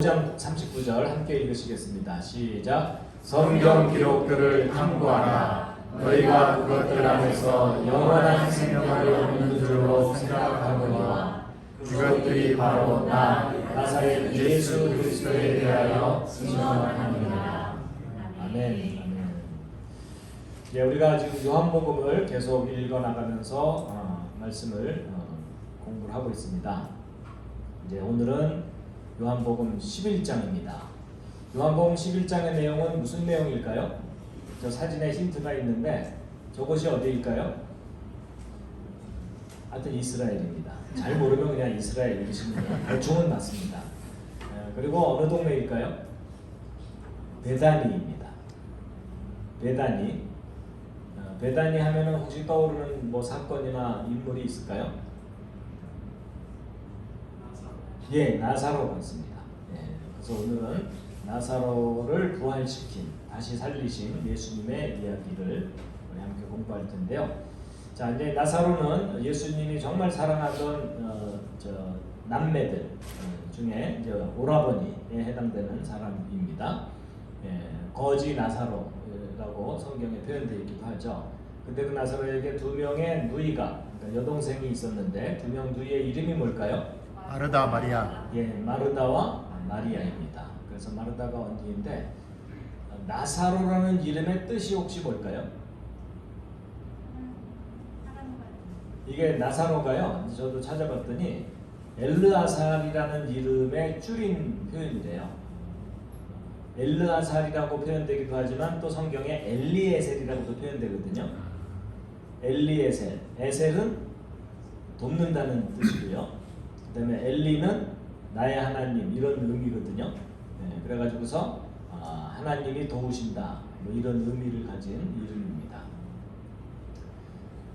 5장 39절 함께 읽으시겠습니다. 시작. 성경 기록들을 탐구하라. 너희가 그것들 안에서 영원한 생명을 얻는 줄로 생각하거니와 그것들이 바로 나 나사렛 예수 그리스도에 대하여 증언하느니라. 아멘. 아멘. 예, 우리가 지금 요한복음을 계속 읽어나가면서 말씀을 공부를 하고 있습니다. 이제 오늘은 요한복음 11장입니다. 요한복음 11장의 내용은 무슨 내용일까요? 저 사진에 힌트가 있는데 저곳이 어디일까요? 하여튼 이스라엘입니다. 잘 모르면 그냥 이스라엘이시면 대충은 맞습니다. 그리고 어느 동네일까요? 베다니입니다. 베다니. 베다니 하면은 혹시 떠오르는 뭐 사건이나 인물이 있을까요? 예, 나사로 같습니다. 예, 그래서 오늘은 나사로를 부활시킨, 다시 살리신 예수님의 이야기를 우리 함께 공부할 텐데요. 자, 이제 나사로는 예수님이 정말 사랑하던 남매들 중에 이제 오라버니에 해당되는 사람입니다. 예, 거지 나사로라고 성경에 표현되어 있기도 하죠. 근데 그 나사로에게 두 명의 누이가, 그러니까 여동생이 있었는데 두 명 누이의 이름이 뭘까요? 마르다 마리아. 예, 마르다와 마리아입니다. 그래서 마르다가 언니인데 나사로라는 이름의 뜻이 혹시 뭘까요? 이게 나사로가요. 저도 찾아봤더니 엘르아살이라는 이름의 줄인 표현이래요. 엘르아살이라고 표현되기도 하지만 또 성경에 엘리에셀이라고도 표현되거든요. 엘리에셀, 에셀은 돕는다는 뜻이고요. 그 다음에 엘리는 나의 하나님 이런 의미거든요. 네, 그래가지고서 하나님이 도우신다 뭐 이런 의미를 가진 이름입니다.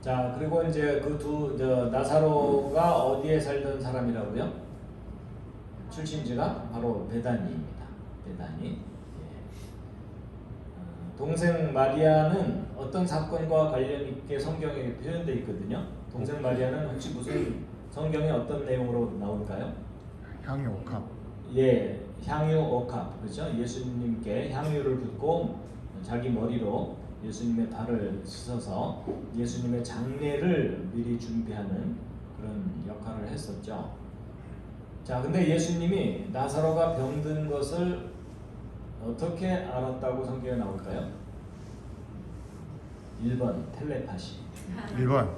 자, 그리고 이제 그 나사로가 어디에 살던 사람이라고요? 출신지가 바로 베다니입니다. 베다니. 예. 동생 마리아는 어떤 사건과 관련 있게 성경에 표현되어 있거든요. 동생 마리아는 혹시 무슨 성경에 어떤 내용으로 나올까요? 향유 옥합. 예, 향유 옥합, 그렇죠? 예수님께 향유를 붓고 자기 머리로 예수님의 발을 씻어서 예수님의 장례를 미리 준비하는 그런 역할을 했었죠. 자, 근데 예수님이 나사로가 병든 것을 어떻게 알았다고 성경에 나올까요? 1번 텔레파시. 1번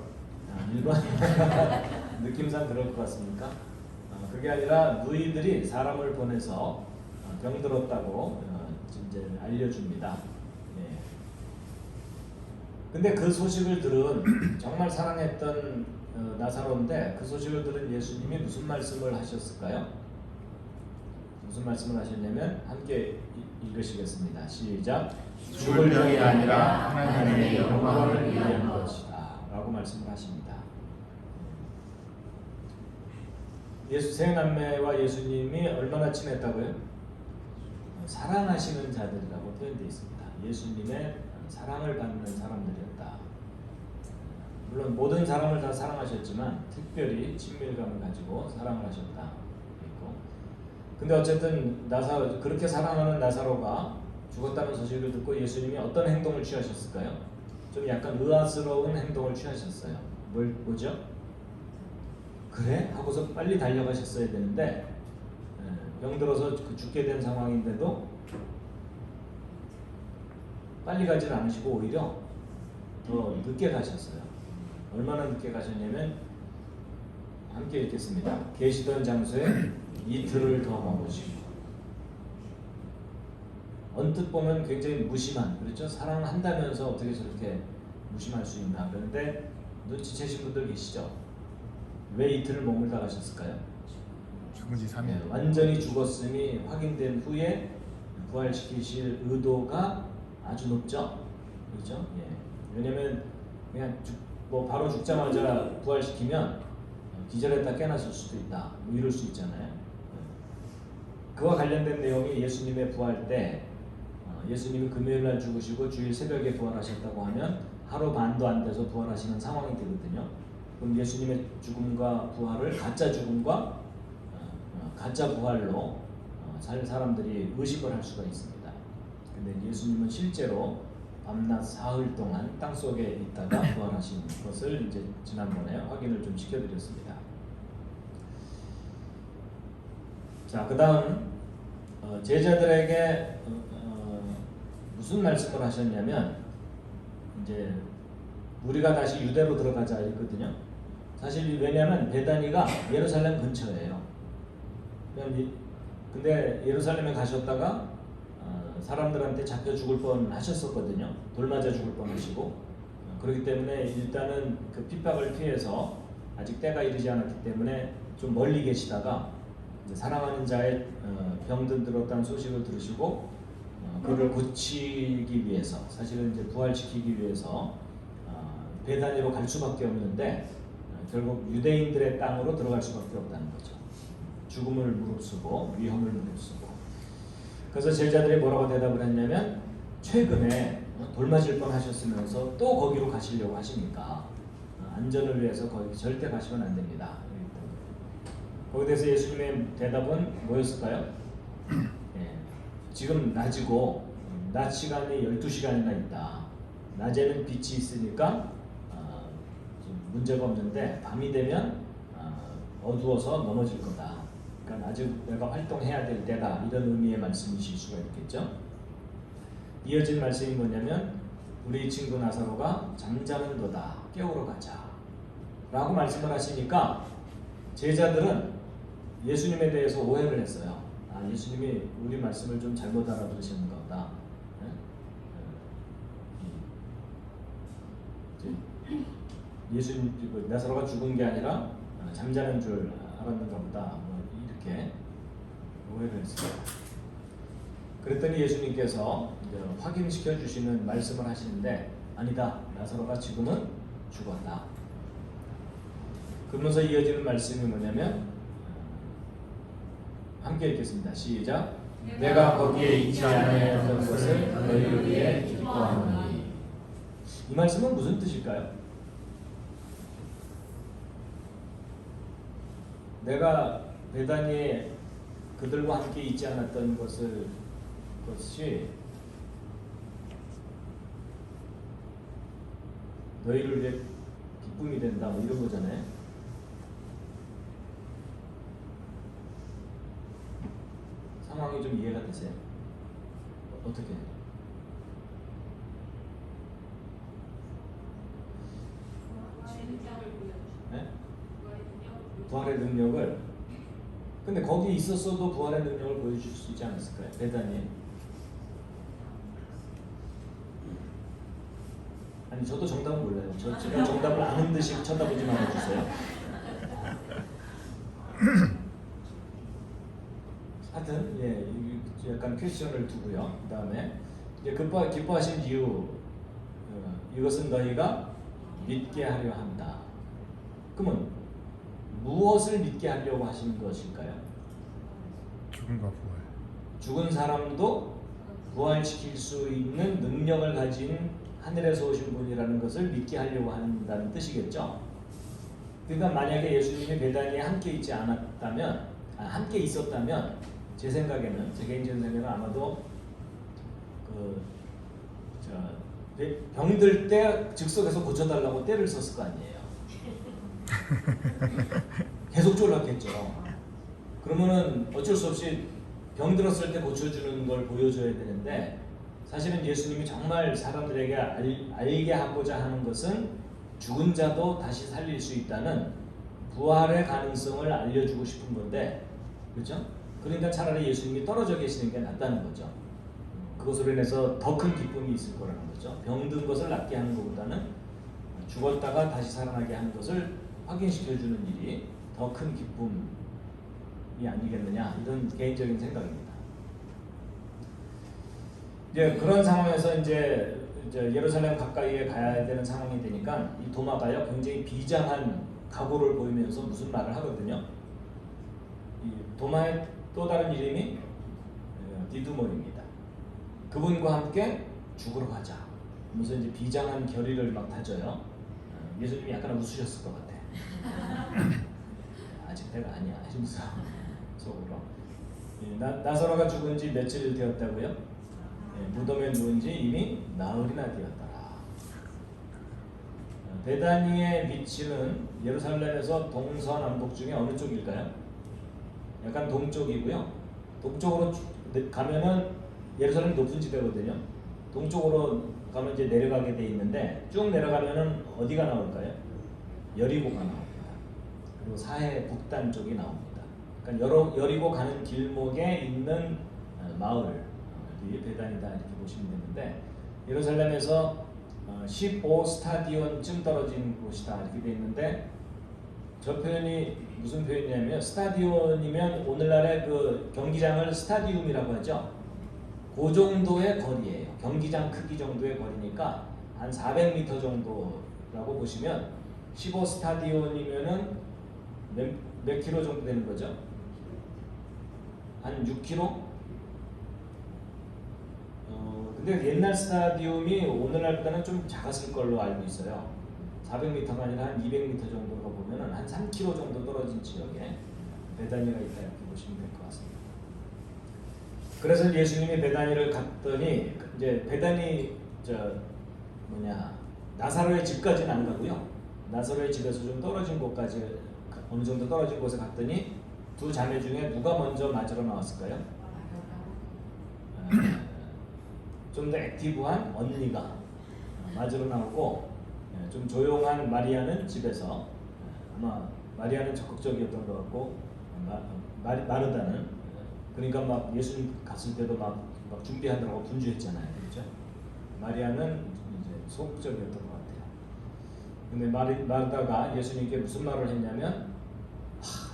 1번 느낌상 그럴 것 같습니까? 그게 아니라 누이들이 사람을 보내서 병들었다고 이제 알려줍니다. 예. 근데 그 소식을 들은 정말 사랑했던 나사로인데 그 소식을 들은 예수님이 무슨 말씀을 하셨을까요? 무슨 말씀을 하셨냐면 함께 읽으시겠습니다. 시작. 죽을 병이 아니라 하나님의 영광을 위한 것이다 라고 말씀을 하십니다. 예수 세 남매와 예수님이 얼마나 친했다고요? 사랑하시는 자들이라고 표현되어 있습니다. 예수님의 사랑을 받는 사람들이었다. 물론 모든 사람을 다 사랑하셨지만 특별히 친밀감을 가지고 사랑을 하셨다. 근데 어쨌든 그렇게 사랑하는 나사로가 죽었다는 소식을 듣고 예수님이 어떤 행동을 취하셨을까요? 좀 약간 의아스러운 행동을 취하셨어요. 뭐죠? 그래? 하고서 빨리 달려가셨어야 되는데 병들어서 죽게 된 상황인데도 빨리 가진 않으시고 오히려 더 늦게 가셨어요. 얼마나 늦게 가셨냐면 함께 읽겠습니다. 계시던 장소에 이틀을 더 머무시고. 언뜻 보면 굉장히 무심한, 그렇죠? 사랑한다면서 어떻게 저렇게 무심할 수 있나. 그런데 눈치채신 분들 계시죠? 왜 이틀을 머물다 가셨을까요? 죽은 지 3일. 네, 완전히 죽었음이 확인된 후에 부활시키실 의도가 아주 높죠? 그렇죠? 예. 왜냐면 그냥 바로 죽자마자 부활시키면 기절했다 깨어났을 수도 있다. 뭐 이럴 수 있잖아요. 그와 관련된 내용이 예수님의 부활 때 예수님이 금요일날 죽으시고 주일 새벽에 부활하셨다고 하면 하루 반도 안 돼서 부활하시는 상황이 되거든요. 그럼 예수님의 죽음과 부활을 가짜 죽음과 가짜 부활로 사람들이 의식을 할 수가 있습니다. 근데 예수님은 실제로 밤낮 사흘 동안 땅 속에 있다가 부활하신 것을 이제 지난번에 확인을 좀 시켜드렸습니다. 자, 그다음 제자들에게 무슨 말씀을 하셨냐면 이제 우리가 다시 유대로 들어가자 했거든요. 사실 왜냐하면 베다니가 예루살렘 근처예요. 근데 예루살렘에 가셨다가 사람들한테 잡혀 죽을 뻔 하셨었거든요. 돌 맞아 죽을 뻔 하시고 그렇기 때문에 일단은 그 핍박을 피해서 아직 때가 이르지 않았기 때문에 좀 멀리 계시다가 이제 사랑하는 자의 병든 들었다는 소식을 들으시고 그를 고치기 위해서 사실은 이제 부활시키기 위해서 베다니로 갈 수밖에 없는데 결국 유대인들의 땅으로 들어갈 수밖에 없다는 거죠. 죽음을 무릅쓰고 위험을 무릅쓰고. 그래서 제자들이 뭐라고 대답을 했냐면 최근에 돌 맞을 뻔 하셨으면서 또 거기로 가시려고 하십니까? 안전을 위해서 거기 절대 가시면 안 됩니다. 거기에 대해서 예수님의 대답은 뭐였을까요? 예, 지금 낮이고 낮 시간이 12시간이나 있다. 낮에는 빛이 있으니까 문제가 없는데 밤이 되면 어두워서 넘어질 거다. 그러니까 아직 내가 활동해야 될 때다. 이런 의미의 말씀이실 수가 있겠죠. 이어진 말씀이 뭐냐면 우리 친구 나사로가 잠자는도다. 깨우러 가자. 라고 말씀을 하시니까 제자들은 예수님에 대해서 오해를 했어요. 예수님이 우리 말씀을 좀 잘못 알아들으시는가 보다. 예수님 나사로가 죽은 게 아니라 잠자는 줄 알았는가 보다. 이렇게 오해를 했어요. 그랬더니 예수님께서 확인시켜 주시는 말씀을 하시는데 아니다. 나사로가 지금은 죽었다. 그러면서 이어지는 말씀이 뭐냐면 함께 읽겠습니다. 시작. 내가 거기에 있지 않았던 것을 너희를 위해 기뻐하노니. 이 말씀은 무슨 뜻일까요? 내가 베다니에 그들과 함께 있지 않았던 것이 너희를 위해 기쁨이 된다. 뭐 이런 거잖아요. 상황이 좀 이해가 되세요? 어떻게? 네? 부활의 능력을. 근데 거기 있었어도 부활의 능력을 보여줄 수 있지 않았을까요? 베다니에. 아니 저도 정답은 몰라요. 제가 정답을 아는 듯이 쳐다보지 말아주세요. 하여튼 약간 퀘스천을 두고요. 그 다음에 이제 기뻐하신 이유 이것은 너희가 믿게 하려 한다. 그러면 무엇을 믿게 하려고 하시는 것일까요? 죽음과 부활. 죽은 사람도 부활시킬 수 있는 능력을 가진 하늘에서 오신 분이라는 것을 믿게 하려고 한다는 뜻이겠죠. 그러니까 만약에 예수님이 베다니에 함께 있지 않았다면, 함께 있었다면 제 생각에는, 제 개인적인 생각에는 아마도 병들 때 즉석에서 고쳐달라고 때를 썼을 거 아니에요. 계속 졸랐겠죠. 그러면은 어쩔 수 없이 병들었을 때 고쳐주는 걸 보여줘야 되는데 사실은 예수님이 정말 사람들에게 알게 하고자 하는 것은 죽은 자도 다시 살릴 수 있다는 부활의 가능성을 알려주고 싶은 건데, 그렇죠? 그러니까 차라리 예수님이 떨어져 계시는 게 낫다는 거죠. 그것으로 인해서 더 큰 기쁨이 있을 거라는 거죠. 병든 것을 낫게 하는 것보다는 죽었다가 다시 살아나게 하는 것을 확인시켜주는 일이 더 큰 기쁨이 아니겠느냐, 이런 개인적인 생각입니다. 이제 그런 상황에서 이제 예루살렘 가까이에 가야 되는 상황이 되니까 이 도마가요 굉장히 비장한 각오를 보이면서 무슨 말을 하거든요. 이 도마의 또 다른 이름이 디두몬입니다. 그분과 함께 죽으러 가자. 하면서 이제 비장한 결의를 막 다져요. 예수님이 약간 웃으셨을 것 같아. 아직 때가 아니야. 하면서 속으로. 나사로가 죽은 지 며칠 되었다고요? 무덤에 누운 지 이미 나흘이나 되었더라. 베다니의 위치는 예루살렘에서 동서남북 중에 어느 쪽일까요? 약간 동쪽이고요. 동쪽으로 가면은 예루살렘 높은 지대거든요. 동쪽으로 가면 이제 내려가게 돼 있는데 쭉 내려가면은 어디가 나올까요? 여리고가 나옵니다. 그리고 사해 북단 쪽이 나옵니다. 그러니까 여리고 가는 길목에 있는 마을, 이 베단이다 이렇게 보시면 되는데 예루살렘에서 15스타디온쯤 떨어진 곳이다 이렇게 돼 있는데 저 표현이 무슨 표현이냐면 스타디온이면 오늘날의 그 경기장을 스타디움이라고 하죠. 그 정도의 거리예요. 경기장 크기 정도의 거리니까 한 400m 정도라고 보시면 15스타디온이면은 몇 킬로 정도 되는 거죠? 한 6킬로? 근데 옛날 스타디움이 오늘날보다는 좀 작았을 걸로 알고 있어요. 400m가 아니라 한 200m 정도로 보면은 한 3km 정도 떨어진 지역에 베다니가 있다 이렇게 보시면 될 것 같습니다. 그래서 예수님이 베다니를 갔더니 이제 베다니 나사로의 집까지는 안 가고요. 나사로의 집에서 좀 떨어진 곳까지 어느 정도 떨어진 곳에 갔더니 두 자매 중에 누가 먼저 맞으러 나왔을까요? 좀 더 액티브한 언니가 맞으러 나오고 좀 조용한 마리아는 집에서 아마 마리아는 적극적이었던 것 같고 마르다는 그러니까 막 예수님 갔을 때도 막 준비하느라고 분주했잖아요, 그렇죠? 마리아는 이제 소극적이었던 것 같아요. 근데 마르다가 예수님께 무슨 말을 했냐면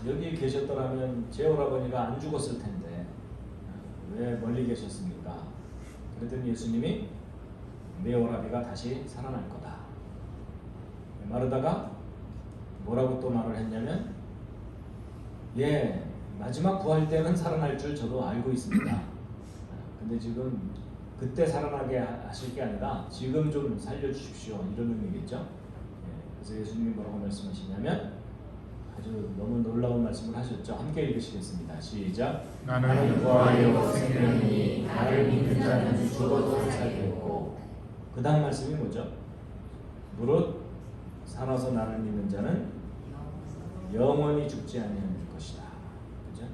여기 계셨더라면 제 오라버니가 안 죽었을 텐데 왜 멀리 계셨습니까? 그랬더니 예수님이 내 오라비가 다시 살아날 거다. 마르다가 뭐라고 또 말을 했냐면 마지막 부활 때는 살아날 줄 저도 알고 있습니다. 근데 지금 그때 살아나게 하실 게 아니라 지금 좀 살려주십시오 이런 의미겠죠. 그래서 예수님이 뭐라고 말씀하시냐면 아주 너무 놀라운 말씀을 하셨죠. 함께 읽으시겠습니다. 시작. 나는 부활이요 생명이니 나를 믿는 자는 죽어도 살겠고. 그 다음 말씀이 뭐죠? 무릇 살아서 나를 믿는 자는 영원히 죽지 아니할 것이다. 그죠?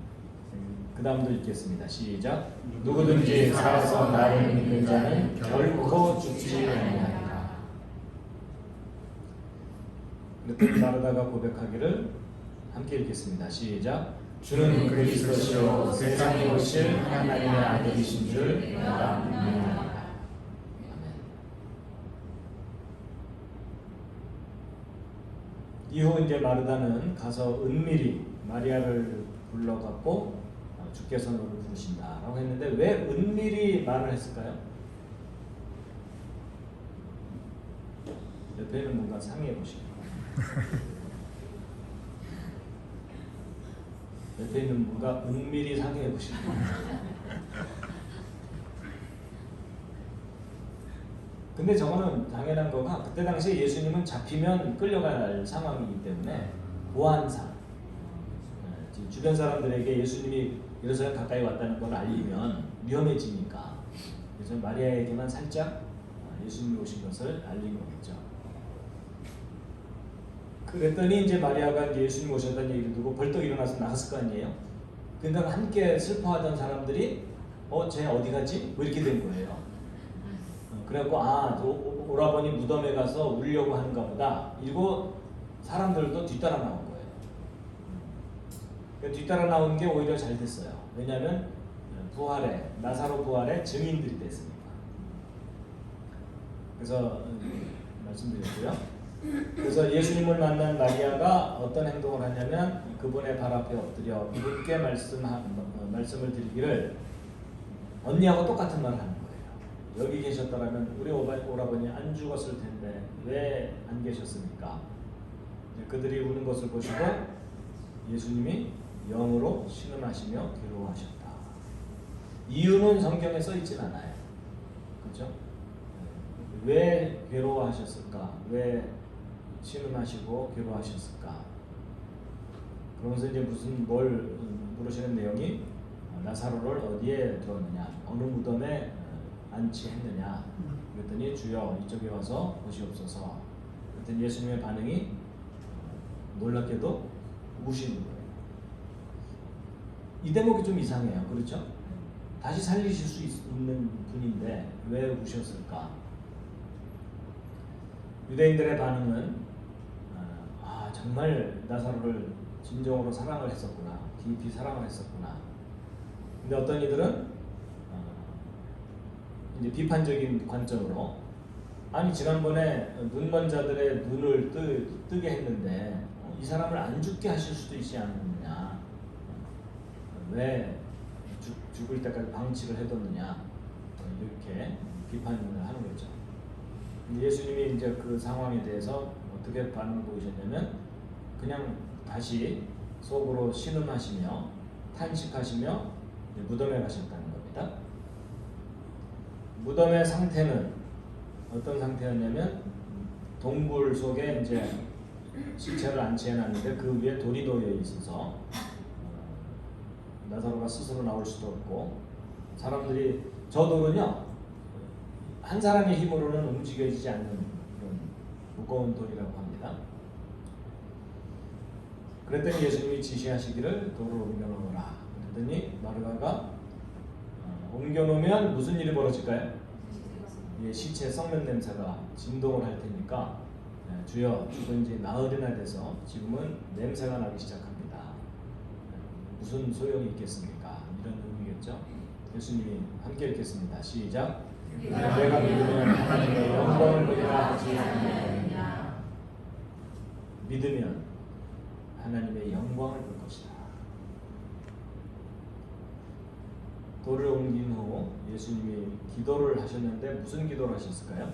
그 다음도 읽겠습니다. 시작. 누구든지 살아서 나를 믿는 자는 결코 죽지 아니하리라. 그랬더니 마르다가 고백하기를 함께 읽겠습니다. 시작. 주는 그리스도시요 세상에 오실 하나님의 아들이신 줄 내가 믿느니라. 이후 이제 마르다는 가서 은밀히 마리아를 불러갖고 주께서 너를 부르신다라고 했는데 왜 은밀히 말을 했을까요? 옆에 있는 뭔가 상의해 보시고 옆에 있는 뭔가 은밀히 상의해 보시고 근데 저거는 당연한 거가 그때 당시에 예수님은 잡히면 끌려갈 상황이기 때문에 보안상 주변 사람들에게 예수님이 예루살렘 가까이 왔다는 걸 알리면 위험해지니까 그래서 마리아에게만 살짝 예수님이 오신 것을 알린 거겠죠. 그랬더니 이제 마리아가 이제 예수님 오셨다는 얘기를 듣고 벌떡 일어나서 나갔을 거 아니에요. 그러니까 함께 슬퍼하던 사람들이 쟤 어디 갔지? 뭐 이렇게 된 거예요. 그래갖고 오라버니 무덤에 가서 울려고 하는가 보다. 이러고 사람들도 뒤따라 나온 거예요. 뒤따라 나온 게 오히려 잘 됐어요. 왜냐하면 나사로 부활의 증인들이 됐으니까. 그래서 말씀드렸고요. 그래서 예수님을 만난 마리아가 어떤 행동을 하냐면 그분의 발 앞에 엎드려 그분께 말씀을 드리기를 언니하고 똑같은 말을 하는 거예요. 여기 계셨더라면 우리 오라버니 안 죽었을 텐데 왜 안 계셨습니까? 그들이 우는 것을 보시고 예수님이 영으로 신음하시며 괴로워하셨다. 이유는 성경에 써 있진 않아요. 그렇죠? 왜 괴로워하셨을까? 왜 신음하시고 괴로워하셨을까? 그러면서 이제 뭘 물으시는 내용이 나사로를 어디에 두었느냐, 어느 무덤에 안치했느냐. 그랬더니 주여 이쪽에 와서 보시옵소서. 그랬더니 예수님의 반응이 놀랍게도 우시는 거예요. 이 대목이 좀 이상해요. 그렇죠? 다시 살리실 수 있는 분인데 왜 우셨을까? 유대인들의 반응은 정말 나사로를 진정으로 사랑을 했었구나, 깊이 사랑을 했었구나. 근데 어떤 이들은 이제 비판적인 관점으로, 아니 지난번에 눈먼 자들의 눈을 뜨게 했는데 이 사람을 안 죽게 하실 수도 있지 않느냐, 왜 죽을 때까지 방치를 해뒀느냐, 이렇게 비판을 하는 거죠. 예수님이 이제 그 상황에 대해서 어떻게 반응을 보이셨냐면 그냥 다시 속으로 신음하시며 탄식하시며 무덤에 가셨다는 겁니다. 무덤의 상태는 어떤 상태였냐면 동굴 속에 이제 시체를 안치해놨는데 그 위에 돌이 놓여 있어서 나사로가 스스로 나올 수도 없고, 사람들이 저 돌은요 한 사람의 힘으로는 움직여지지 않는 그런 무거운 돌이라고 합니다. 그랬더니 예수님이 지시하시기를 돌을 옮겨놓으라. 그랬더니 마르다가 옮겨놓으면 무슨 일이 벌어질까요? 시체 썩는 냄새가 진동을 할 테니까 주여 죽은 지 나흘이나 돼서 지금은 냄새가 나기 시작합니다. 무슨 소용이 있겠습니까? 이런 의미겠죠. 예수님이 함께 읽겠습니다. 시작. 내가 믿으면 하나님의 영광을 보리라 하지 않느냐. 믿으면 하나님의 영광을 볼 것이다. 돌을 옮긴 후 예수님이 기도를 하셨는데 무슨 기도를 하셨을까요?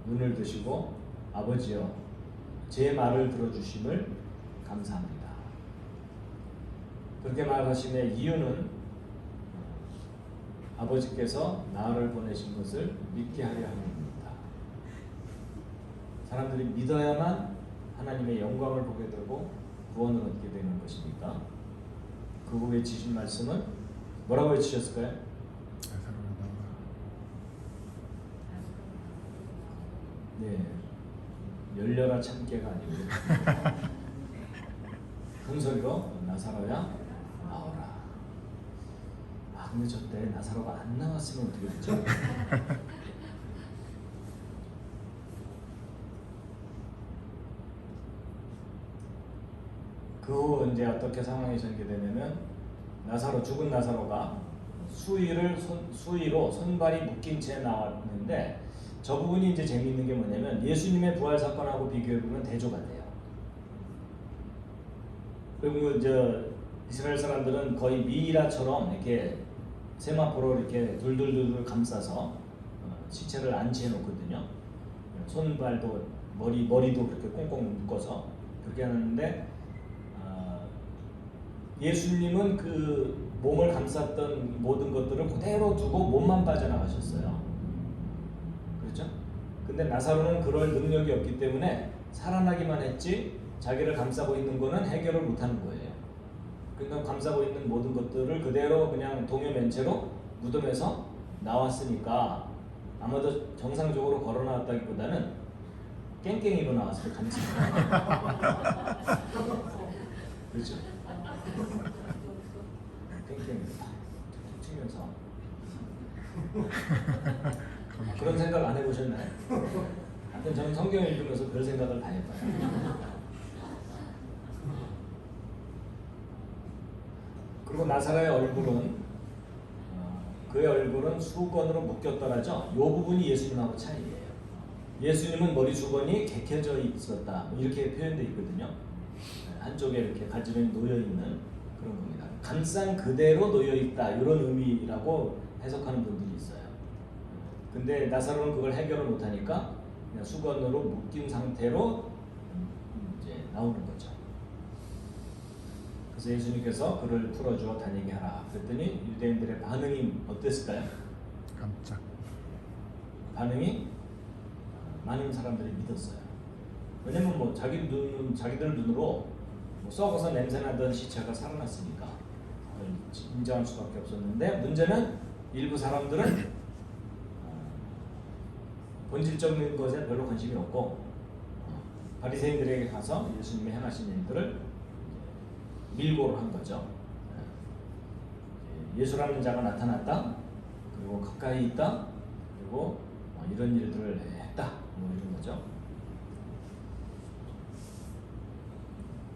눈을 드시고 아버지여 제 말을 들어주심을 감사합니다. 그렇게 말하심의 이유는 아버지께서 나를 보내신 것을 믿게 하려 함입니다. 사람들이 믿어야만 하나님의 영광을 보게 되고 구원을 얻게 되는 것이니까. 그 후 외치신 말씀은 뭐라고 외치셨을까요? 네, 열려라 참깨가 아니고 큰 소리로 나사로야 나오라. 근데 저때 나사로가 안 나왔으면 어떻게 됐죠? 그 후 이제 어떻게 상황이 전개되냐면 죽은 나사로가 수의로 손발이 묶인 채 나왔는데, 저 부분이 이제 재미있는 게 뭐냐면 예수님의 부활 사건하고 비교해 보면 대조가 돼요. 그리고 이제 이스라엘 사람들은 거의 미이라처럼 이렇게 세마포로 이렇게 둘둘둘 감싸서 시체를 안치해 놓거든요. 손발도 머리도 그렇게 꽁꽁 묶어서 그렇게 하는데, 예수님은 그 몸을 감쌌던 모든 것들을 그대로 두고 몸만 빠져나가셨어요. 그렇죠? 근데 나사로는 그럴 능력이 없기 때문에 살아나기만 했지 자기를 감싸고 있는 거는 해결을 못하는 거예요. 그러니까 감싸고 있는 모든 것들을 그대로 그냥 동요맨체로 무덤에서 나왔으니까 아마도 정상적으로 걸어 나왔다기보다는 깽깽이로 나왔을 때 감싸요. 그렇죠? 깽깽이로 툭툭 치면서. 그런 생각 안 해보셨나요? 하여튼 저는 성경 읽으면서 별 생각을 다 해봐요. 그리고 나사로의 얼굴은 그의 얼굴은 수건으로 묶였더라죠. 이 부분이 예수님하고 차이예요. 예수님은 머리 수건이 개켜져 있었다, 이렇게 표현되어 있거든요. 한쪽에 이렇게 가지런히 놓여 있는 그런 겁니다. 감싼 그대로 놓여 있다, 이런 의미라고 해석하는 분들이 있어요. 근데 나사로는 그걸 해결을 못하니까 그냥 수건으로 묶인 상태로 이제 나오는 거죠. 그래서 예수님께서 그를 풀어주어 다니게 하라. 그랬더니 유대인들의 반응이 어땠을까요? 깜짝. 반응이 많은 사람들이 믿었어요. 왜냐면 자기들 눈으로 뭐 썩어서 냄새나던 시체가 살아났으니까 인정할 수밖에 없었는데, 문제는 일부 사람들은 본질적인 것에 별로 관심이 없고 바리새인들에게 가서 예수님이 행하신 일들을 밀고를 한 거죠. 예수라는 자가 나타났다, 그리고 가까이 있다, 그리고 이런 일들을 했다, 뭐 이런 거죠.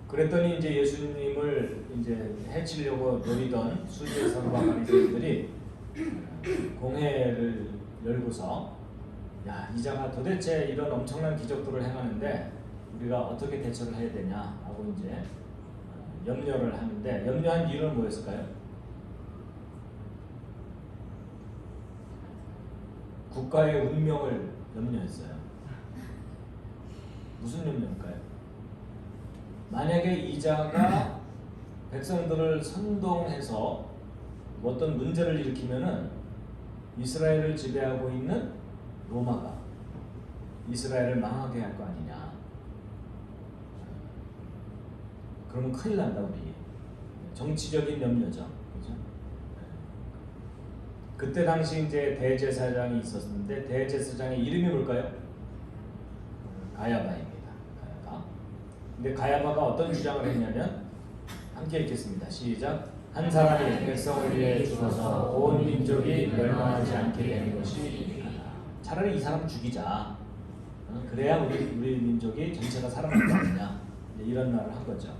그랬더니 이제 예수님을 이제 해치려고 노리던 수지에서와 바리새인들이 공회를 열고서, 야, 이 자가 도대체 이런 엄청난 기적들을 행하는데 우리가 어떻게 대처를 해야 되냐 하고 이제 염려를 하는데, 염려한 이유는 뭐였을까요? 국가의 운명을 염려했어요. 무슨 염려일까요? 만약에 이 자가 백성들을 선동해서 어떤 문제를 일으키면은 이스라엘을 지배하고 있는 로마가 이스라엘을 망하게 할 거 아니냐. 그러면 큰일 난다 우리. 정치적인 염려죠. 그렇죠? 그때 당시 이제 대제사장이 있었는데, 대제사장의 이름이 뭘까요? 가야바입니다. 가야바. 근데 가야바가 어떤 주장을 했냐면, 함께 읽겠습니다. 시작. 한 사람이 백성을 위해 죽어서 온 민족이 멸망하지 않게 되는 것이, 차라리 이 사람 죽이자. 그래야 우리 민족이 전체가 살아날 거 아니냐. 이런 말을 한 거죠.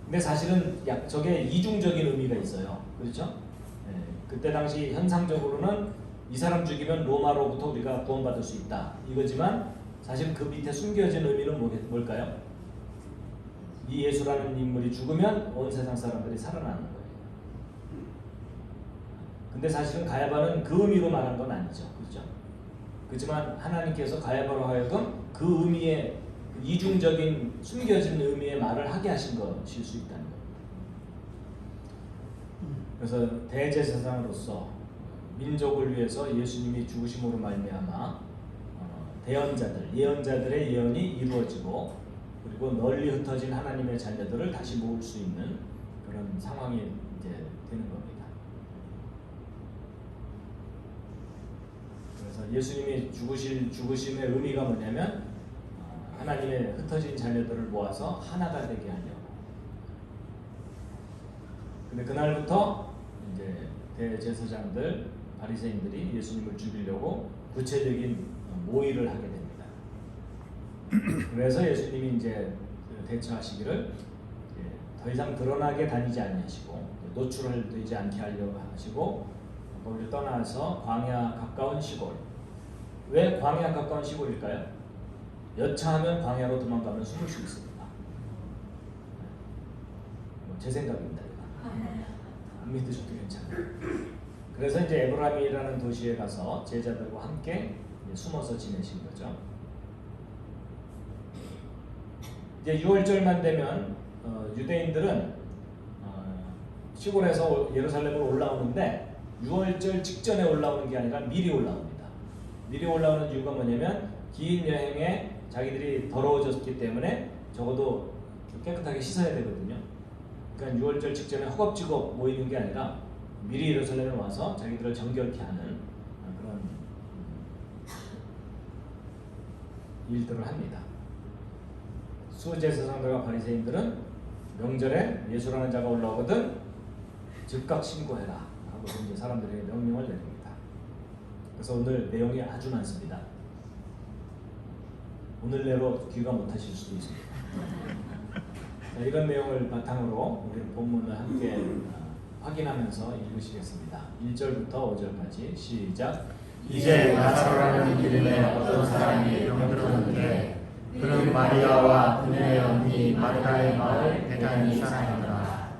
근데 사실은 저게 이중적인 의미가 있어요. 그렇죠? 그때 당시 현상적으로는 이 사람 죽이면 로마로부터 우리가 구원받을 수 있다 이거지만, 사실 그 밑에 숨겨진 의미는 뭘까요? 이 예수라는 인물이 죽으면 온 세상 사람들이 살아나는 거예요. 근데 사실은 가야바는 그 의미로 말한 건 아니죠. 그렇죠? 그렇지만 하나님께서 가야바로 하여금 그 의미의, 이중적인 숨겨진 의미의 말을 하게 하신 것일 수 있다는 거예요. 그래서 대제사장으로서 민족을 위해서 예수님이 죽으심으로 말미암아 대언자들, 예언자들의 예언이 이루어지고, 그리고 널리 흩어진 하나님의 자녀들을 다시 모을 수 있는 그런 상황이 이제 되는 겁니다. 그래서 예수님이 죽으심의 의미가 뭐냐면, 하나님의 흩어진 자녀들을 모아서 하나가 되게 하려고. 근데 그날부터 이제 대제사장들, 바리새인들이 예수님을 죽이려고 구체적인 모의를 하게 됩니다. 그래서 예수님이 이제 대처하시기를 더 이상 드러나게 다니지 아니하시고 노출을 되지 않게 하려고 하시고, 거기를 떠나서 광야 가까운 시골. 왜 광야 가까운 시골일까요? 여차하면 광야로 도망가면 숨을 수 있습니다. 제 생각입니다. 안 믿으셔도 괜찮아요. 그래서 이제 에브라임이라는 도시에 가서 제자들과 함께 숨어서 지내신 거죠. 이제 6월절만 되면 유대인들은 시골에서 예루살렘으로 올라오는데, 6월절 직전에 올라오는 게 아니라 미리 올라옵니다. 미리 올라오는 이유가 뭐냐면, 긴 여행에 자기들이 더러워졌기 때문에 적어도 깨끗하게 씻어야 되거든요. 그러니까 6월절 직전에 허겁지겁 모이는 게 아니라 미리 예루살렘에 와서 자기들을 정결케 하는 그런 일들을 합니다. 수제사장들과 바리새인들은 명절에 예수라는 자가 올라오거든 즉각 신고해라 하고 이제 사람들에게 명령을 내립니다. 그래서 오늘 내용이 아주 많습니다. 오늘 내로 귀가 못하실 수도 있습니다. 자, 이런 내용을 바탕으로 우리 본문을 함께 확인하면서 읽으시겠습니다. 1절부터 5절까지 시작. 이제 나사로라는 이름의 어떤 사람이 병들었는데, 그는 마리아와 그녀의 언니 마르다의 마을 베다니 사람이더라.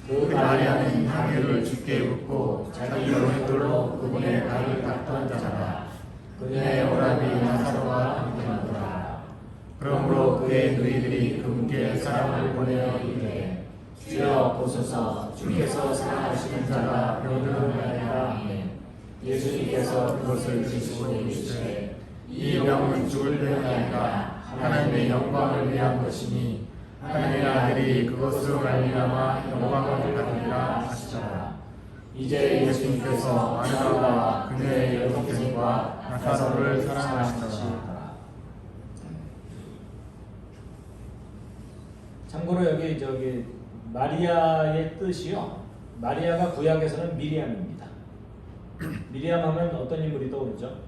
그 마리아는 향유를 주께 붓고 자기 머릿돌로 그분의 발을 닦던 자라. 그녀의 오라비 나사로와 함께하더라. 그러므로 그의 누이들이 그분께 사람을 보내어 이르되, 주여 보소서, 주께서 사랑하시는 자가 병들었나이다. 예수님께서 그것을 드시고 이르시되, 이 병은 죽을 병이 아니라 하나님의 영광을 위한 것이니, 하나님의 아들이 그것으로 말미암아 영광을 받으리라 하시더라. 이제 예수님께서 마르다와 그녀의 여동생과 나사로를 사랑하시더라. 참고로 여기 마리아의 뜻이요. 마리아가 구약에서는 미리암입니다. 미리암 하면 어떤 인물이 떠오르죠?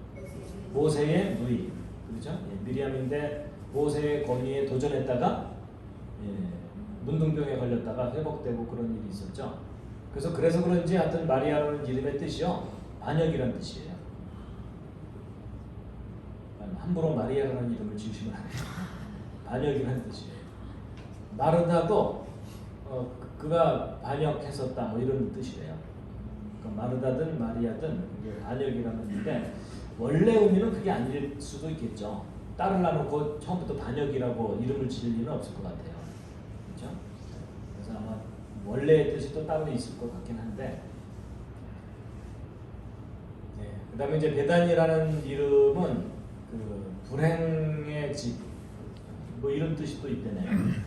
모세의 누이, 그렇죠? 미리암인데 모세의 권위에 도전했다가 문둥병에 걸렸다가 회복되고 그런 일이 있었죠. 그래서 그런지 하여튼 마리아라는 이름의 뜻이요. 반역이라는 뜻이에요. 함부로 마리아라는 이름을 지으시면 안 돼요. 반역이라는 뜻이에요. 마르다도 그가 반역했었다 뭐 이런 뜻이래요. 그러니까 마르다든 마리아든 그게 반역이라는 뜻인데 원래 의미는 그게 아닐 수도 있겠죠. 딸을 낳아놓고 처음부터 반역이라고 이름을 지을 리는 없을 것 같아요. 그렇죠? 그래서 아마 원래의 뜻이 또 따로 있을 것 같긴 한데 그 다음에 이제 베단이라는 이름은 그 불행의 집 뭐 이런 뜻이 또 있대네요.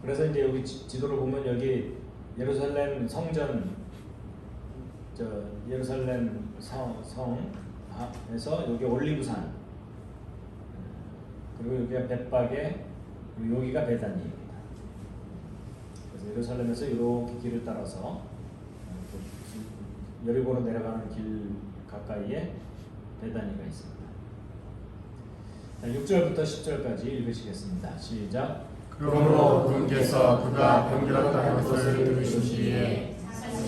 그래서 이제 여기 지도를 보면 여기 예루살렘 성전, 예루살렘 성에서 여기 올리브산, 그리고 여기가 벳바게, 그리고 여기가 베다니입니다. 그래서 예루살렘에서 이렇게 길을 따라서 여리고로 내려가는 길 가까이에 베다니가 있습니다. 6절부터 10절까지 읽으시겠습니다. 시작. 그러므로 그분께서 그가 병들었다 한 것을 들으시기에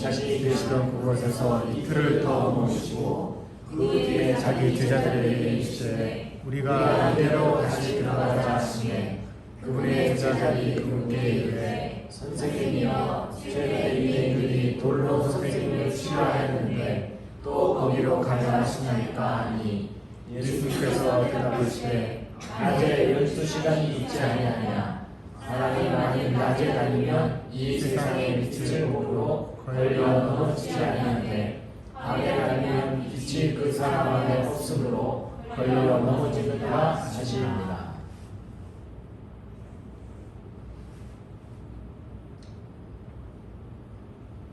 자신이 계시던 그곳에서 이틀을 더 머무시고 그 뒤에 자기 제자들에게 이르시되 우리가 이대로 다시 들어가자 하시매 그분의 제자들이 그분께 이르되 선생님이여 최근에 유대인들이 돌로 선생님을 치려하였는데 또 거기로 가자 하시나이까 하니 예수님께서 대답하시되 낮에 12시간이 있지 아니하냐. 사람이 만일 낮에 다니면 이 세상의 빛을 보므로 걸려 넘어지지 아니하는데 밤에 다니면 빛이 그 사람 안에 없으므로 걸려 넘어지느라 하시니라.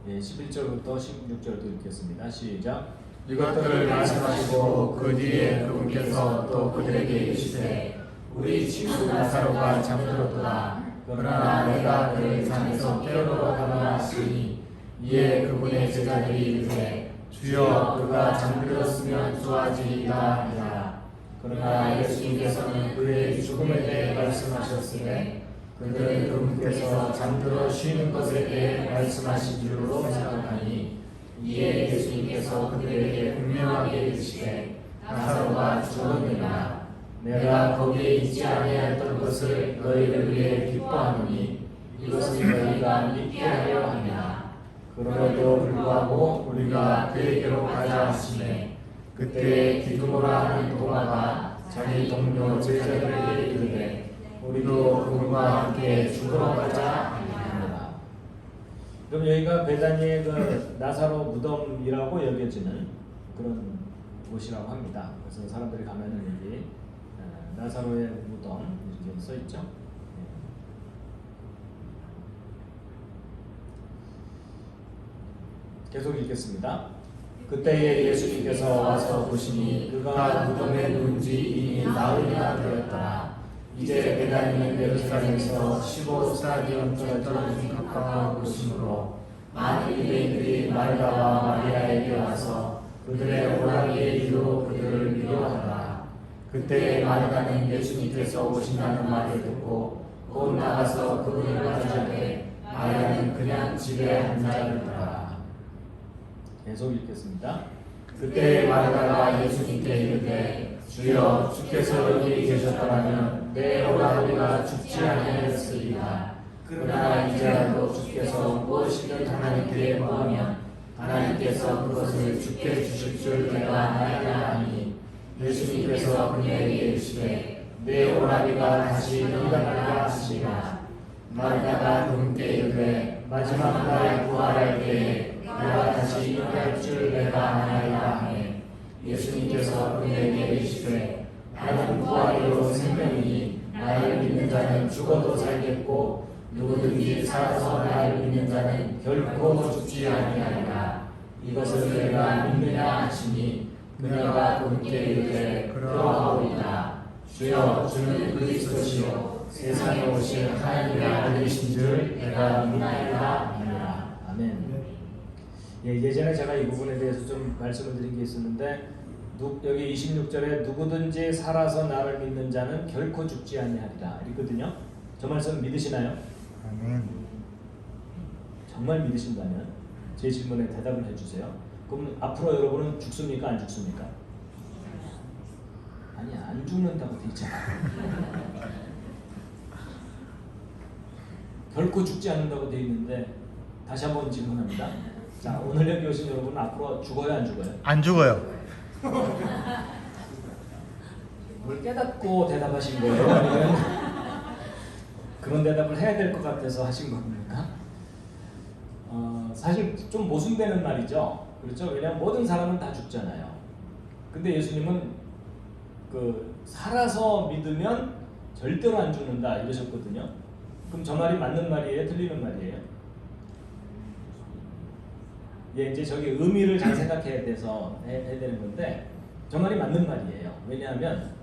11절부터 16절도 읽겠습니다. 시작. 이것들을 말씀하시고 그 뒤에 그분께서 또 그들에게 이르시되 우리 친구 나사로가 잠들었도다. 그러나 내가 그를 잠에서 깨우러 가노라 하시니 이에 그분의 제자들이 이르되 주여 그가 잠들었으면 좋아지리이다 하니라. 그러나 예수님께서는 그의 죽음에 대해 말씀하셨으되 그들은 그분께서 잠들어 쉬는 것에 대해 말씀하신 줄로 생각하니 이에 예수님께서 그들에게 분명하게 이르시되 나사로가 죽었느니라. 내가 거기에 있지 아니하였던 것을 너희를 위해 기뻐하노니 이것은 너희가 믿게 하려 함이라. 그럼에도 불구하고 우리가 그에게로 가자 하시매 그때 디두모라 하는 도마가 자기 동료 제자들에게 이르되 우리도 그분과 함께 죽으러 가자 하니라. 그럼 여기가 베다니의 그 나사로 무덤이라고 여겨지는 그런 곳이라고 합니다. 그래서 사람들이 가면은 여기 나사로의 무덤 이렇게 써 있죠. 계속 읽겠습니다. 그때에 예수님께서 와서 보시니 그가 무덤에 누운 지 이미 나흘이나 되었더라. 이제 베다니는 예루살렘에서 15스타디움쯤 떨어진 가까운 곳이므로 많은 유대인들이 마르다와 마리아에게 와서 그들의 오라기의 일로 그들을 미워하더라. 그때 마르다는 예수님께서 오신다는 말을 듣고 곧 나가서 그분을 맞이하되 마리아는 그냥 집에 앉아 있더라. 계속 읽겠습니다. 그때 마르다가 예수님께 이르되 주여 주께서 여기 계셨더라면 내 오라버니가 죽지 아니하였으리라. 그러나 이제라도 주께서 무엇이든 하나님께 구하면 하나님께서 그것을 주께 주실 줄 내가 알라 하니 예수님께서 그에게 이르시되 내 오라버니가 다시 일어나리라 하시니라. 마르다가 그분께 이르되 마지막 날 부활할 때에 그가 다시 일어날 줄 내가 아나이다 하니 예수님께서 그에게 이르시되 나는 부활이요 생명이니 나를 믿는 자는 죽어도 살겠고 누구든지 살아서 나를 믿는 자는 결코 죽지 아니하리라. 이것을 내가 믿느냐 하시니 그녀가 그분께 이르되 그러하오이다. 주여 주는 그리스도시요 세상에 오신 하나님의 아들이신 줄 내가 믿나이다 하니라. 아멘. 예, 예전에 제가 이 부분에 대해서 좀 말씀을 드린 게 있었는데 여기 26절에 누구든지 살아서 나를 믿는 자는 결코 죽지 아니하리라 있거든요. 저 말씀 믿으시나요? 아멘. 정말 믿으신다면 제 질문에 대답을 해주세요. 그럼 앞으로 여러분은 죽습니까? 안 죽습니까? 아니, 안 죽는다고 돼 있잖아. 결코 죽지 않는다고 돼 있는데 다시 한번 질문합니다. 자, 오늘 여기 오신 여러분은 앞으로 죽어요, 안 죽어요? 안 죽어요. 뭘 깨닫고 대답하신 거예요? 아니면 그런 대답을 해야 될 것 같아서 하신 겁니까? 사실 좀 모순되는 말이죠. 그렇죠? 왜냐하면 모든 사람은 다 죽잖아요. 근데 예수님은 살아서 믿으면 절대로 안 죽는다 이러셨거든요. 그럼 저 말이 맞는 말이에요? 틀리는 말이에요? 예, 이제 저기 의미를 잘 생각해야 돼서 해야 되는 건데 저 말이 맞는 말이에요. 왜냐하면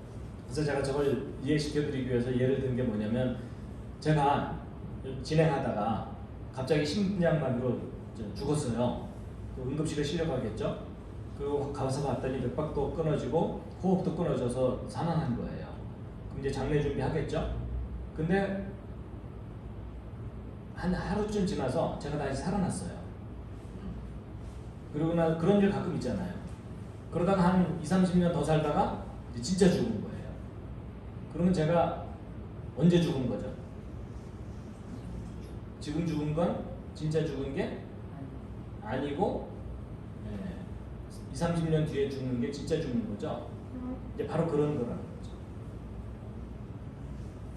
그래서 제가 저걸 이해시켜드리기 위해서 예를 든 게 뭐냐면 제가 진행하다가 갑자기 심장마비로 죽었어요. 응급실에 실려가겠죠. 그리고 가서 봤더니 맥박도 끊어지고 호흡도 끊어져서 사망한 거예요. 그럼 이제 장례 준비하겠죠. 근데 한 하루쯤 지나서 제가 다시 살아났어요. 그리고 나 그런 일 가끔 있잖아요. 그러다가 한 20-30년 더 살다가 이제 진짜 죽은 거예요. 그러면 제가 언제 죽은 거죠? 지금 죽은 건 진짜 죽은 게 아니고 20-30년 뒤에 죽는 게 진짜 죽는 거죠. 이제 바로 그런 거라는 거죠.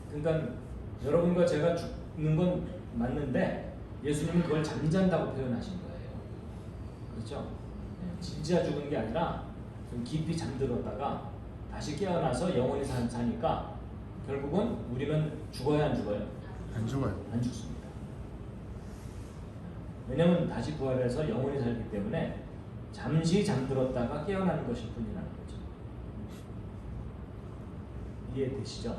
그러니까 여러분과 제가 죽는 건 맞는데 예수님은 그걸 잠잔다고 표현하신 거예요. 그렇죠? 진짜 죽은 게 아니라 좀 깊이 잠들었다가 다시 깨어나서 영원히 사니까 결국은 우리는 죽어야 안 죽어요? 안 죽어요. 안 죽습니다. 왜냐하면 다시 부활해서 영원히 살기 때문에 잠시 잠들었다가 깨어나는 것일 뿐이라는 거죠. 이해되시죠?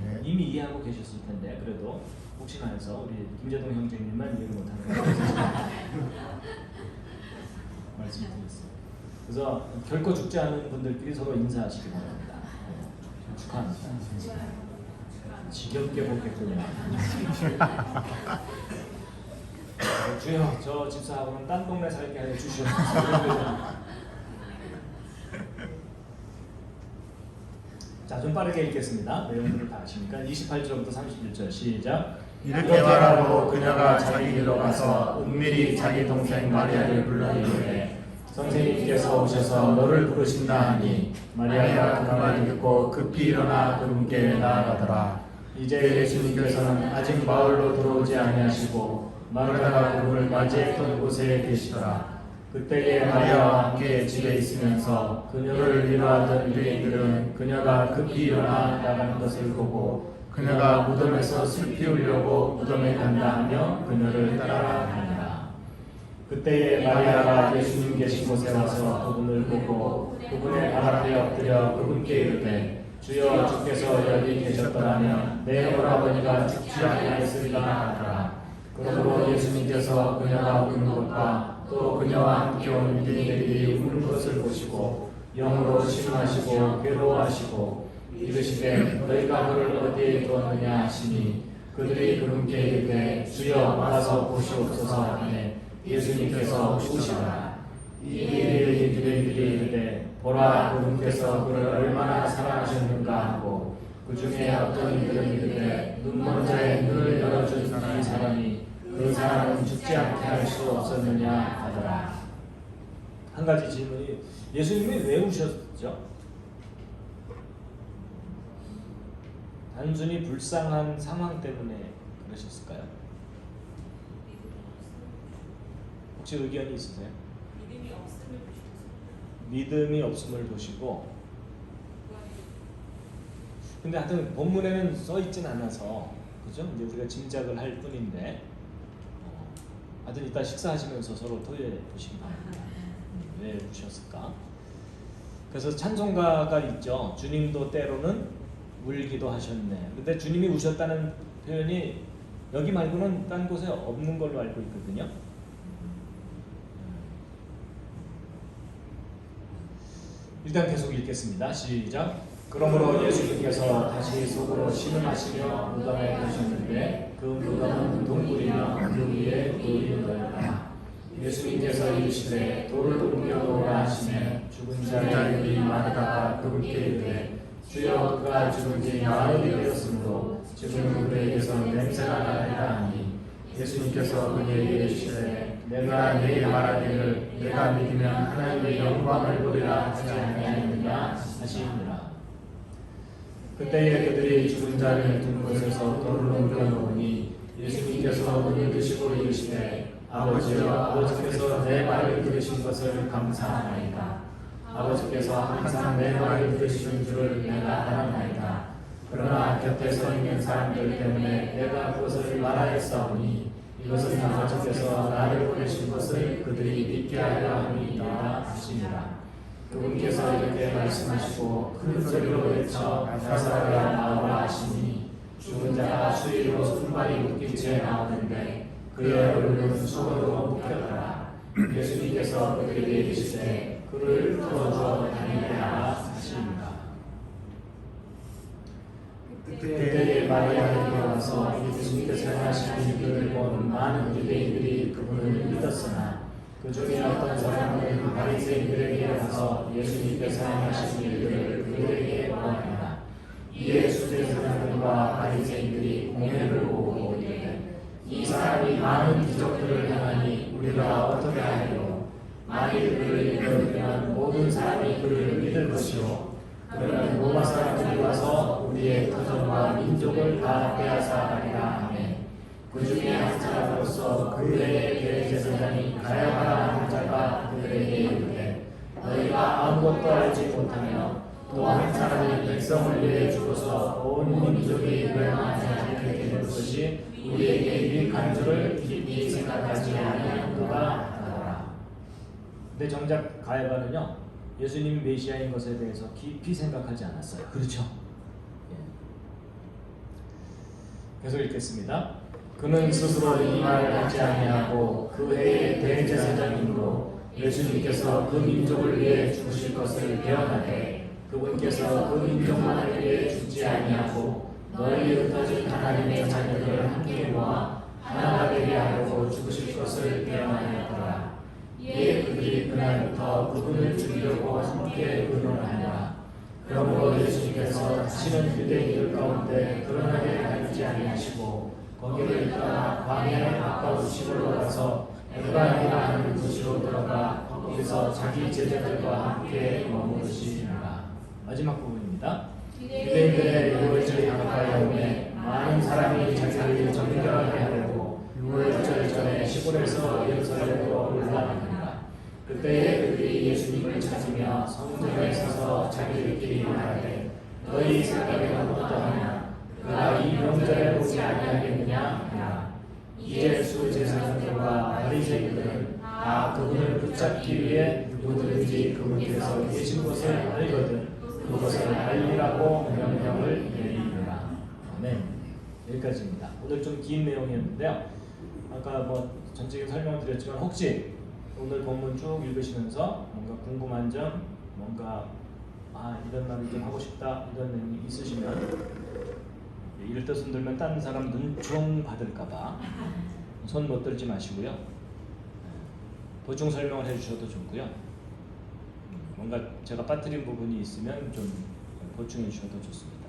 네. 이미 이해하고 계셨을 텐데 그래도 혹시나 해서 우리 김재동 형제님만 이해를 못하는 거 말씀드렸어요. 그래서 결코 죽지 않은 분들끼리 서로 인사하시기 바랍니다. 네, 축하합니다. 지겹게 보겠군요. 주여, 저 집사하고는 딴 동네 살게 해 주시옵소서. 자, 좀 빠르게 읽겠습니다. 내용들을 다 아시니까 28절부터 31절 시작. 이렇게 말하고 그녀가 자기 길로 가서 은밀히 자기 동생 마리아를 불러 이르되 선생님께서 오셔서 너를 부르신다 하니 마리아가 그 말을 듣고 급히 일어나 그분께 나아가더라. 이제 예수님께서는 아직 마을로 들어오지 아니하시고 마르다가 그분을 맞이했던 곳에 계시더라. 그때에 마리아와 함께 집에 있으면서 그녀를 위로하던 유대인들은 그녀가 급히 일어나 나가는 것을 보고 그녀가 무덤에서 술 피우려고 무덤에 간다 하며 그녀를 따라가니라. 그때에 마리아가 예수님 계신 곳에 와서 그분을 보고 그분의 발 앞에 엎드려 그분께 이르되 주여 주께서 여기 계셨더라면 내 오라버니가 죽지 아니하였으리라 하더라. 그러므로 예수님께서 그녀가 우는 것과 또 그녀와 함께 온 유대인들이 우는 것을 보시고 영으로 심하시고 괴로워하시고 이르시되 너희가 그를 어디에 두었느냐 하시니 그들이 그분께 이르되 주여 와서 보시옵소서 하매 예수님께서 오시더라. 이에 유대인들이 이르되 보라 그분께서 그를 얼마나 사랑하셨는가 하고 그 중에 어떤 이들은 이르되 눈 먼 자의 눈을 열어준 이 사람이 그 사람은 죽지 않게 할 수 없었느냐 하더라. 한 가지 질문이 예수님이 왜 우셨죠? 단순히 불쌍한 상황 때문에 그러셨을까요? 혹시 의견이 있으세요? 믿음이 없음을 보시고 근데 하여튼 본문에는 써 있진 않아서 그죠? 이제 우리가 짐작을 할 뿐인데 하여튼 이따 식사하시면서 서로 토의해 보시기 바랍니다. 왜 우셨을까? 그래서 찬송가가 있죠. 주님도 때로는 울기도 하셨네. 근데 주님이 우셨다는 표현이 여기 말고는 딴 곳에 없는 걸로 알고 있거든요. 일단 계속 읽겠습니다. 시작. 그러므로 예수님께서 다시 속으로 신음하시며 무덤에 가셨는데 그 무덤은 동굴이며 그 위에 돌이 놓였다. 예수님께서 이르시되 돌을 옮겨 놓으라 하시매 죽은 자들이 마르다가 그분께 이르되 주여 그가 죽은 지 나흘이 되었으므로 지금 그에게서 냄새가 나리라 하니 예수님께서 그에게 이르시되 내가 내게 말하기를 내가 믿으면 하나님의 영광을 보리라 하지 아니하느냐 하시니라. 그때에 그들이 죽은 자를 둔 곳에서 돌을 옮겨 놓으니 예수님께서 문을 드시고 이르시되 아버지여 아버지께서 내 말을 들으신 것을 감사하나이다. 아버지께서 항상 내 말을 들으시는 줄을 내가 알아나이다. 그러나 곁에 서 있는 사람들 때문에 내가 그것을 말하였사오니 이것은 아버지께서 나를 보내신 것을 그들이 믿게 하려 함이니이다 하시니라. 그분께서 이렇게 말씀하시고 큰 소리로 외쳐 나사로야 나오라 하시니 죽은 자가 수위로 손발이 묶인 채 나오는데 그의 얼굴은 수건으로 묶였더라. 예수님께서 그들에게 이르시되 그를 풀어주어 다니게 하라 하시니라. 그때에 마리아에게 와서 예수님께서 행하신 일들을 본 많은 유대인들이 그분을 믿었으나 그 중에 어떤 사람은 바리새인들에게 와서 예수님께서 행하신 일들을 그들에게 보았다. 이에 주제사장들과 바리새인들이 공회를 모으고 이르되 이 사람이 많은 기적들을 행하니 우리가 어떻게 하리요? 만일 그를 믿으면 모든 사람이 그를 믿을 것이요 그러면 로마 사람들이 와서 우리의 터전과 민족을 다 빼앗아 가리라 하매 그 중에 한 사람으로서 그들의 대제사장이 가야바라 하는 자가 그들에게 이르되 너희가 아무것도 알지 못하며 또 한 사람이 백성을 위해 죽어서 온 민족이 멸망하지 않게 되는 것이 우리에게 유익한 줄을 깊이 생각하지 아니하는도다 하더라. 근데 정작 가야바는요 예수님 메시아인 것에 대해서 깊이 생각하지 않았어요. 그렇죠? 예. 계속 읽겠습니다. 그는 스스로 이 말을 하지 아니하고 그 해의 대제사장이므로 예수님께서 그 민족을 위해 죽으실 것을 예언하되 그분께서 그 민족만을 위해 죽지 아니하고 너희 흩어진 하나님의 자녀들을 함께 모아 하나가 되게 하려고 죽으실 것을 예언하였더라. 이에 그들이 그날부터 그분을 죽이려고 함께 의논하니라. 그러므로 예수님께서 다시는 유대인들 가운데 드러나게 하지 아니하시고 거기를 떠나 광야에 가까운 시골로 가서 에브라임이라 하는 도시로 들어가 거기서 자기 제자들과 함께 머무르시니라. 마지막 부분입니다. 유대인들의 유월절이 가까이 오매 많은 사람이 자기를 정결하게 하려고 유월절 전에 시골에서 예루살렘으로 올라가니라. 그때에 그들이 예수님을 찾으며 성전에 서서 자기들끼리 말하되 너희 생각에는 어떠하냐? 그가 이 명절에 오지 아니하겠느냐 하라. 이에 수제사장들과 바리새인들은 다 그분을 붙잡기 위해 누구든지 그분께서 계신 것을 알거든 그것을 알리라고 명령을 내리더라. 네, 여기까지입니다. 오늘 좀 긴 내용이었는데요. 아까 뭐 전체적인 설명을 드렸지만 혹시 오늘 본문 쭉 읽으시면서 뭔가 궁금한 점, 뭔가 이런 말을 좀 하고 싶다 이런 내용이 있으시면 이럴 때 손 들면 다른 사람 눈총 받을까봐 손 못 들지 마시고요. 보충 설명을 해주셔도 좋고요. 뭔가 제가 빠뜨린 부분이 있으면 좀 보충해 주셔도 좋습니다.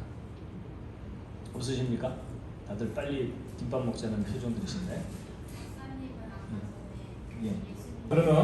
없으십니까? 다들 빨리 김밥 먹자는 표정들이신데. 예. 그러면